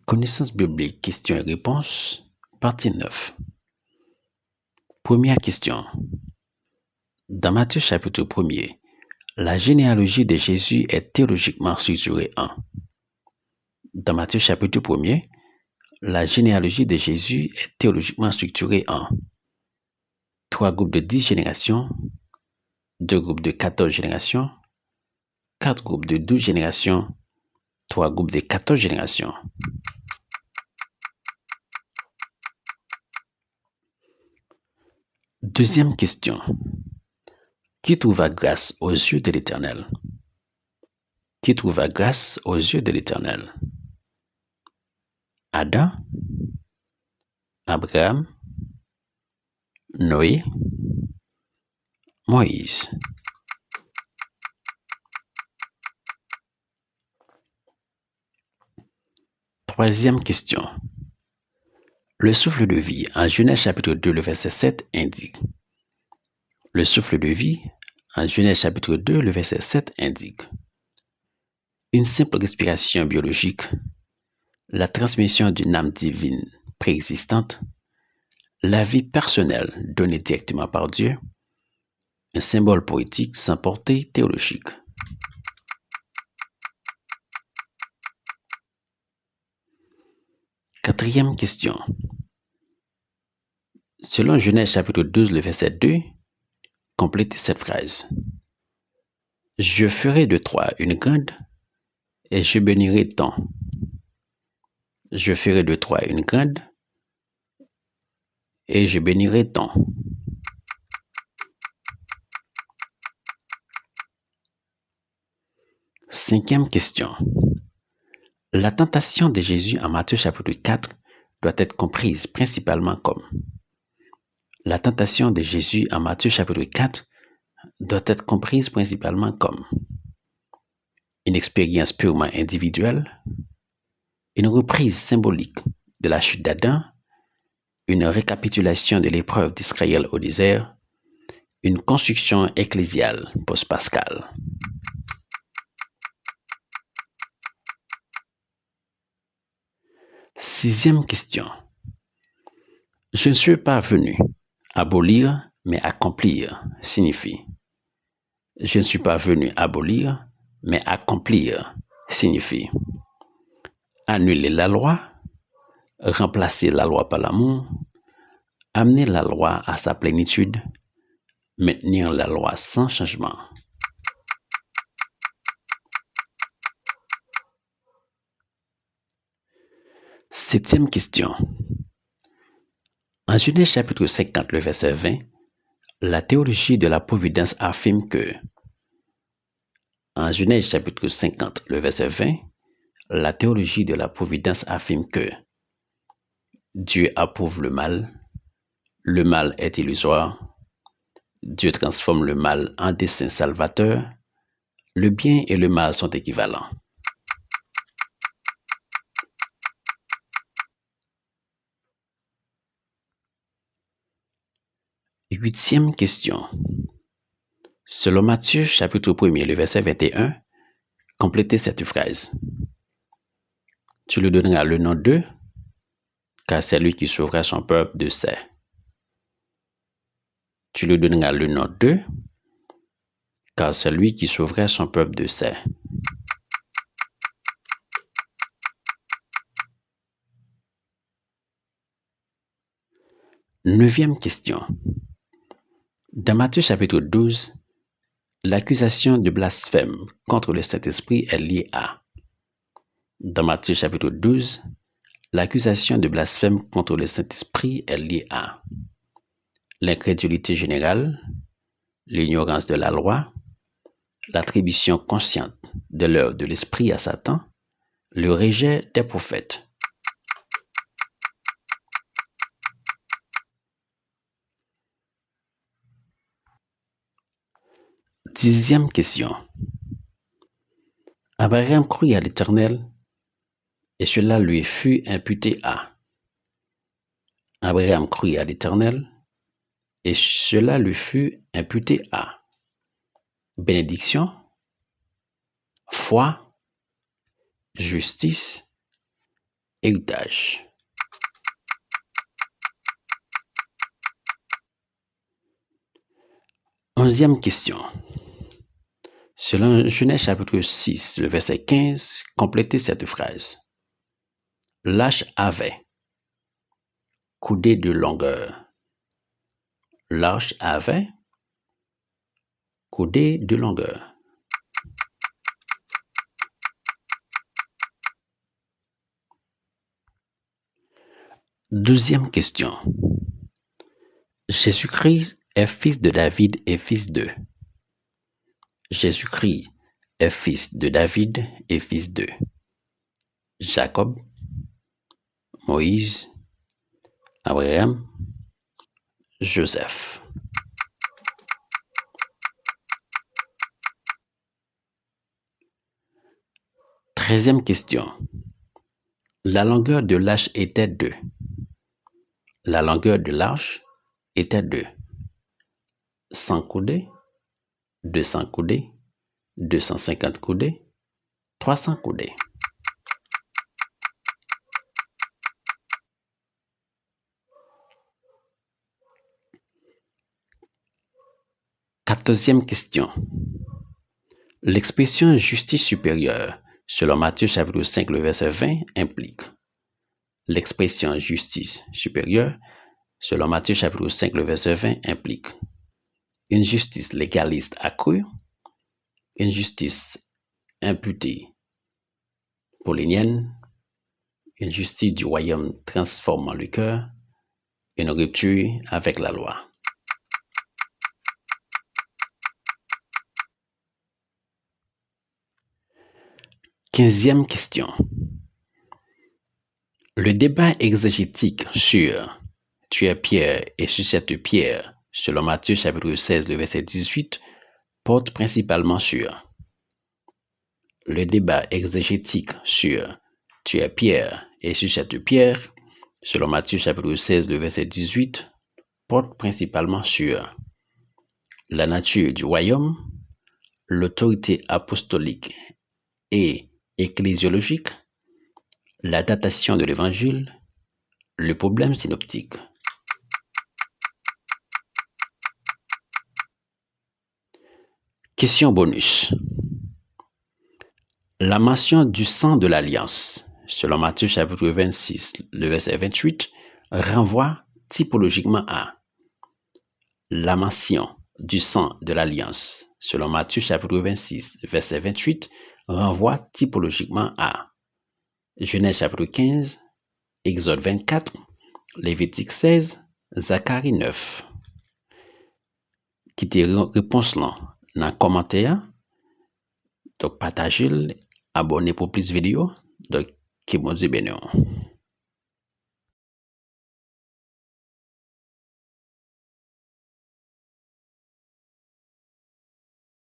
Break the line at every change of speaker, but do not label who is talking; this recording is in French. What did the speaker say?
Connaissance biblique, questions et réponses, partie 9. Première question. Dans Matthieu chapitre 1er, la généalogie de Jésus est théologiquement structurée en. Dans Matthieu chapitre 1er, la généalogie de Jésus est théologiquement structurée en 3 groupes de 10 générations, 2 groupes de 14 générations, 4 groupes de 12 générations, 3 groupes de 14 générations. Deuxième question. Qui trouva grâce aux yeux de l'Éternel? Qui trouva grâce aux yeux de l'Éternel? Adam, Abraham, Noé, Moïse. Troisième question. Le souffle de vie en Genèse chapitre 2, le verset 7 indique. Le souffle de vie en Genèse chapitre 2, le verset 7 indique. Une simple respiration biologique, la transmission d'une âme divine préexistante, la vie personnelle donnée directement par Dieu, un symbole poétique sans portée théologique. Quatrième question. Selon Genèse chapitre 12, le verset 2, complétez cette phrase. Je ferai de toi une grande et je bénirai ton. Je ferai de toi une grande et je bénirai ton. Cinquième question. La tentation de Jésus en Matthieu chapitre 4 doit être comprise principalement comme. La tentation de Jésus en Matthieu chapitre 4 doit être comprise principalement comme une expérience purement individuelle, une reprise symbolique de la chute d'Adam, une récapitulation de l'épreuve d'Israël au désert, une construction ecclésiale post-pascale. Sixième question. Je ne suis pas venu abolir, mais accomplir signifie. Je ne suis pas venu abolir, mais accomplir signifie. Annuler la loi, remplacer la loi par l'amour, amener la loi à sa plénitude, maintenir la loi sans changement. Septième question. En Genèse chapitre 50, le verset 20, la théologie de la providence affirme que. En Genèse chapitre 50, le verset 20, la théologie de la providence affirme que Dieu approuve le mal est illusoire, Dieu transforme le mal en dessein salvateur, le bien et le mal sont équivalents. Huitième question. Selon Matthieu chapitre 1er, le verset 21, complétez cette phrase. Tu lui donneras le nom de, car c'est lui qui sauvera son peuple de ses. Tu lui donneras le nom de, car c'est lui qui sauvera son peuple de ses. Neuvième question. Dans Matthieu chapitre 12, l'accusation de blasphème contre le Saint-Esprit est liée à. Dans Matthieu chapitre 12, l'accusation de blasphème contre le Saint-Esprit est liée à l'incrédulité générale, l'ignorance de la loi, l'attribution consciente de l'œuvre de l'Esprit à Satan, le rejet des prophètes. Dixième question. Abraham crut à l'Éternel et cela lui fut imputé à. Abraham crut à l'Éternel et cela lui fut imputé à. Bénédiction, foi, justice héritage. Onzième question. Selon Genèse chapitre 6, le verset 15, complétez cette phrase. L'arche avait coudée de longueur. L'arche avait coudée de longueur. Douzième question. Jésus-Christ est fils de David et fils de. Jésus-Christ est fils de David et fils de Jacob, Moïse, Abraham, Joseph. Treizième question. La longueur de l'arche était de. La longueur de l'arche était de 100 coudées, 200 coudées, 250 coudées, 300 coudées. Quatorzième question. L'expression justice supérieure, selon Matthieu chapitre 5, le verset 20, implique. L'expression justice supérieure, selon Matthieu chapitre 5, le verset 20, implique une justice légaliste accrue, une justice imputée paulinienne, une justice du royaume transformant le cœur, une rupture avec la loi. Quinzième question. Le débat exégétique sur « Tu es pierre et sur cette pierre » selon Matthieu chapitre 16, le verset 18, porte principalement sur. Le débat exégétique sur « Tu es pierre et sur cette pierre » selon Matthieu chapitre 16, le verset 18, porte principalement sur la nature du royaume, l'autorité apostolique et ecclésiologique, la datation de l'évangile, le problème synoptique. Question bonus. La mention du sang de l'Alliance, selon Matthieu chapitre 26, le verset 28, renvoie typologiquement à. La mention du sang de l'Alliance, selon Matthieu chapitre 26, verset 28, renvoie typologiquement à Genèse chapitre 15, Exode 24, Lévitique 16, Zacharie 9. Qui te réponse là dans le commentaire. Donc, partagez, abonnez pour plus de vidéos. Donc, qui bon Dieu bénisse.